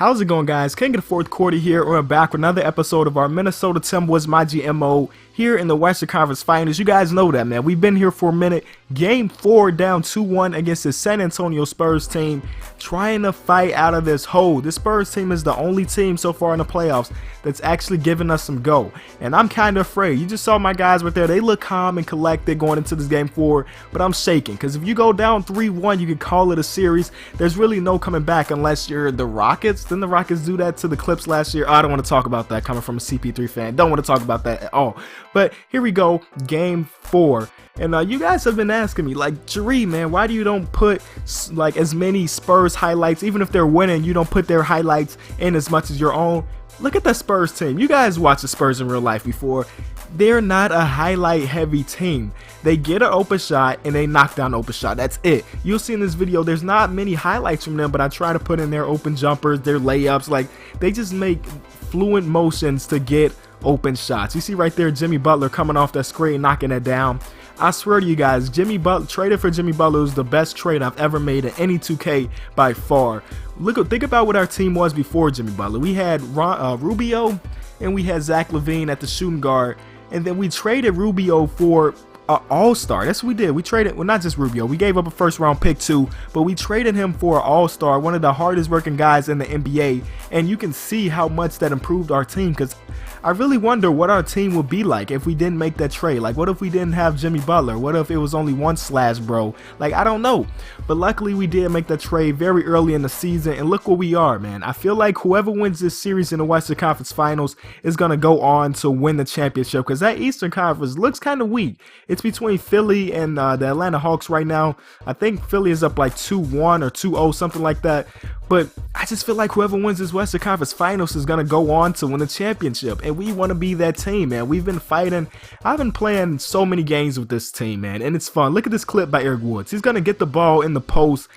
How's it going, guys? King of the fourth quarter here. We're back with another episode of our Minnesota Timberwolves MyGM mode here in the Western Conference Finals. You guys know that, man. We've been here for a minute. Game 4 down 2-1 against the San Antonio Spurs team, trying to fight out of this hole. This Spurs team is the only team so far in the playoffs that's actually giving us some go, and I'm kind of afraid. You just saw my guys right there. They look calm and collected going into this game 4, but I'm shaking because if you go down 3-1, you can call it a series. There's really no coming back unless you're the Rockets. Didn't the Rockets do that to the Clips last year? Oh, I don't want to talk about that coming from a CP3 fan. Don't want to talk about that at all. But here we go, game 4. And you guys have been asking me, like, Jerry, man, why do you don't put like as many Spurs highlights, even if they're winning, you don't put their highlights in as much as your own? Look at that Spurs team. You guys watch the Spurs in real life before. They're not a highlight heavy team. They get an open shot and they knock down an open shot. That's it. You'll see in this video there's not many highlights from them, but I try to put in their open jumpers, their layups. Like, they just make fluent motions to get open shots. You see right there Jimmy Butler coming off that screen, knocking that down. I swear to you guys, Jimmy Butler, traded for Jimmy Butler was the best trade I've ever made in any 2K by far. Think about what our team was before Jimmy Butler. We had Rubio and we had Zach LaVine at the shooting guard, and then we traded Rubio for an all-star. That's what we did. We traded, well, not just Rubio. We gave up a first-round pick too, but we traded him for an all-star, one of the hardest-working guys in the NBA, and you can see how much that improved our team, because I really wonder what our team would be like if we didn't make that trade. Like, what if we didn't have Jimmy Butler? What if it was only one slash bro? Like, I don't know. But luckily we did make that trade very early in the season, and look where we are, man. I feel like whoever wins this series in the Western Conference Finals is going to go on to win the championship, because that Eastern Conference looks kind of weak. It's between Philly and the Atlanta Hawks right now. I think Philly is up like 2-1 or 2-0, something like that. But I just feel like whoever wins this Western Conference Finals is going to go on to win the championship. And we want to be that team, man. We've been fighting. I've been playing so many games with this team, man. And it's fun. Look at this clip by Eric Woods. He's going to get the ball in the post,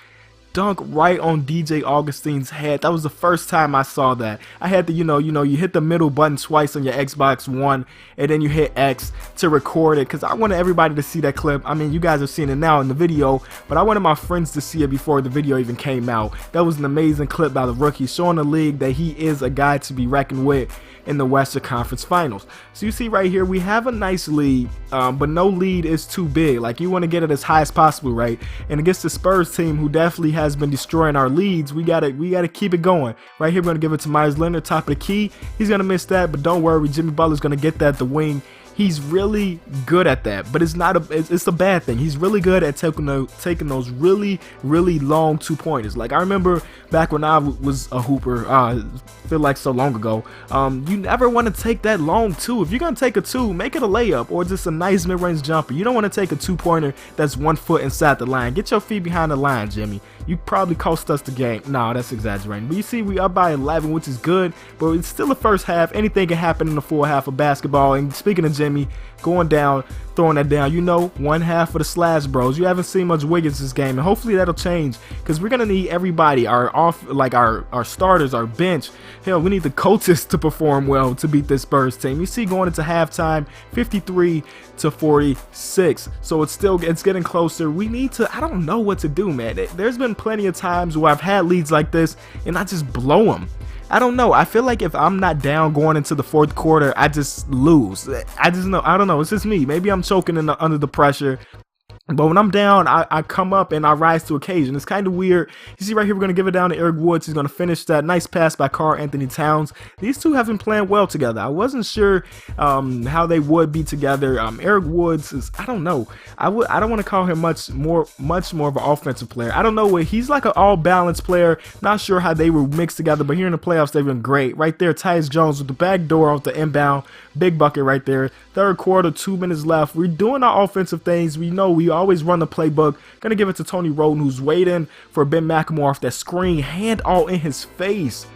dunk right on DJ Augustine's head. That was the first time I saw that. I had to, you hit the middle button twice on your Xbox One, and then you hit X to record it, because I wanted everybody to see that clip. I mean, you guys are seeing it now in the video, but I wanted my friends to see it before the video even came out. That was an amazing clip by the rookie, showing the league that he is a guy to be reckoned with in the Western Conference Finals. So you see right here, we have a nice lead, but no lead is too big. Like, you want to get it as high as possible, right? And against the Spurs team, who definitely has been destroying our leads, we gotta keep it going. Right here, we're gonna give it to Myers Leonard, top of the key. He's gonna miss that, but don't worry, Jimmy Butler's gonna get that at the wing. He's really good at that, but it's a bad thing. He's really good at taking those really long 2-pointers. Like, I remember back when I was a hooper, feel like so long ago, you never want to take that long 2. If you're gonna take a 2, make it a layup or just a nice mid-range jumper. You don't want to take a 2-pointer that's 1 foot inside the line. Get your feet behind the line, Jimmy. You probably cost us the game. No, that's exaggerating. But you see, we up by 11, which is good, but it's still the first half. Anything can happen in the full half of basketball. And speaking of Jimmy going down, throwing that down, one half of the slash bros. You haven't seen much Wiggins this game, and hopefully that'll change, because we're gonna need everybody, our starters, our bench. Hell, we need the coaches to perform well to beat this Spurs team. You see, going into halftime, 53-46. So it's getting closer. We need to, I don't know what to do, man. There's been plenty of times where I've had leads like this and I just blow them. I don't know. I feel like if I'm not down going into the fourth quarter, I just lose. I don't know. It's just me. Maybe I'm choking under the pressure. But when I'm down, I come up and I rise to occasion. It's kind of weird. You see right here, we're going to give it down to Eric Woods. He's going to finish that. Nice pass by Karl-Anthony Towns. These two have been playing well together. I wasn't sure how they would be together. Eric Woods is, I don't know. I don't want to call him much more of an offensive player. I don't know. He's like an all-balanced player. Not sure how they were mixed together, but here in the playoffs, they've been great. Right there, Tyus Jones with the back door off the inbound. Big bucket right there. Third quarter, 2 minutes left. We're doing our offensive things. We know we always run the playbook. Gonna give it to Tony Roden, who's waiting for Ben McLemore off that screen, hand all in his face.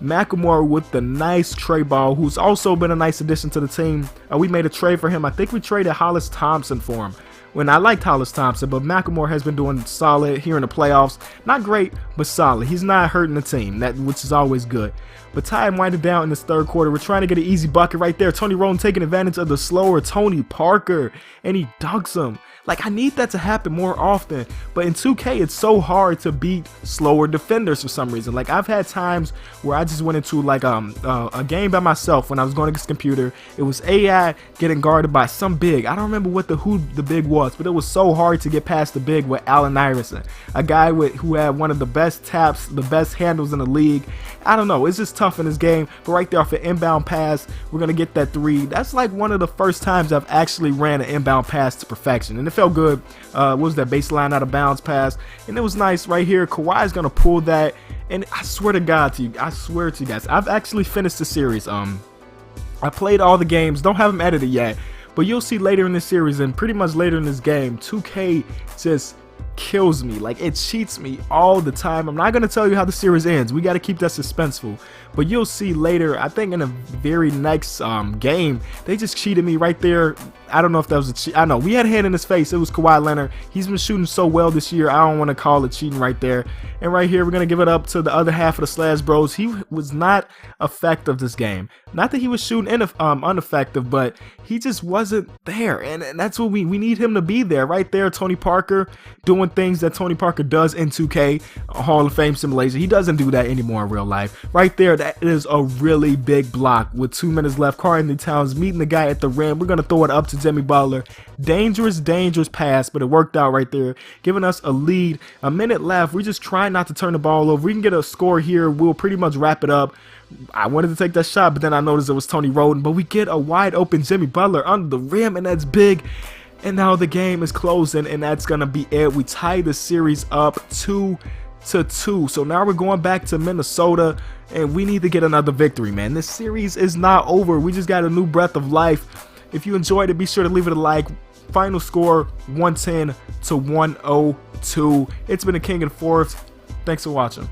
McLemore with the nice tray ball, who's also been a nice addition to the team. We made a trade for him. I think we traded Hollis Thompson for him. When I liked Hollis Thompson, but McLemore has been doing solid here in the playoffs. Not great, but solid. He's not hurting the team, which is always good. But Ty winded down in this third quarter. We're trying to get an easy bucket right there. Tony Roden taking advantage of the slower Tony Parker, and he dunks him. Like, I need that to happen more often. But in 2K, it's so hard to beat slower defenders for some reason. Like, I've had times where I just went into like a game by myself when I was going against the computer. It was AI getting guarded by some big. I don't remember who the big was, but it was so hard to get past the big with Allen Iverson, a guy who had one of the best taps, the best handles in the league. I don't know, it's just tough in this game. But right there off an inbound pass, we're gonna get that three. That's like one of the first times I've actually ran an inbound pass to perfection, and it felt good. What was that, baseline out of bounds pass? And it was nice right here. Kawhi's gonna pull that, and I swear to God to you, I swear to you guys, I've actually finished the series. I played all the games, don't have them edited yet, but you'll see later in this series and pretty much later in this game, 2K just kills me. Like, it cheats me all the time. I'm not going to tell you how the series ends. We got to keep that suspenseful. But you'll see later, I think in the very next game, they just cheated me right there. I don't know if that was a cheat. I know we had a hand in his face. It was Kawhi Leonard. He's been shooting so well this year. I don't want to call it cheating right there. And right here, we're going to give it up to the other half of the Slash Bros. He was not effective this game. Not that he was shooting ineffective, but he just wasn't there. And that's what we need him to be there. Right there, Tony Parker doing things that Tony Parker does in 2K, Hall of Fame simulation. He doesn't do that anymore in real life. Right there, that is a really big block with 2 minutes left. Karl-Anthony Towns meeting the guy at the rim. We're going to throw it up to Jimmy Butler. Dangerous pass, but it worked out right there, giving us a lead. A minute left. We're just trying not to turn the ball over. We can get a score here. We'll pretty much wrap it up. I wanted to take that shot, but then I noticed it was Tony Roden. But we get a wide open Jimmy Butler under the rim, and that's big. And now the game is closing, and that's going to be it. We tie the series up 2-2. So now we're going back to Minnesota, and we need to get another victory, man. This series is not over. We just got a new breath of life. If you enjoyed it, be sure to leave it a like. Final score 110-102. It's been the King of the Fourth. Thanks for watching.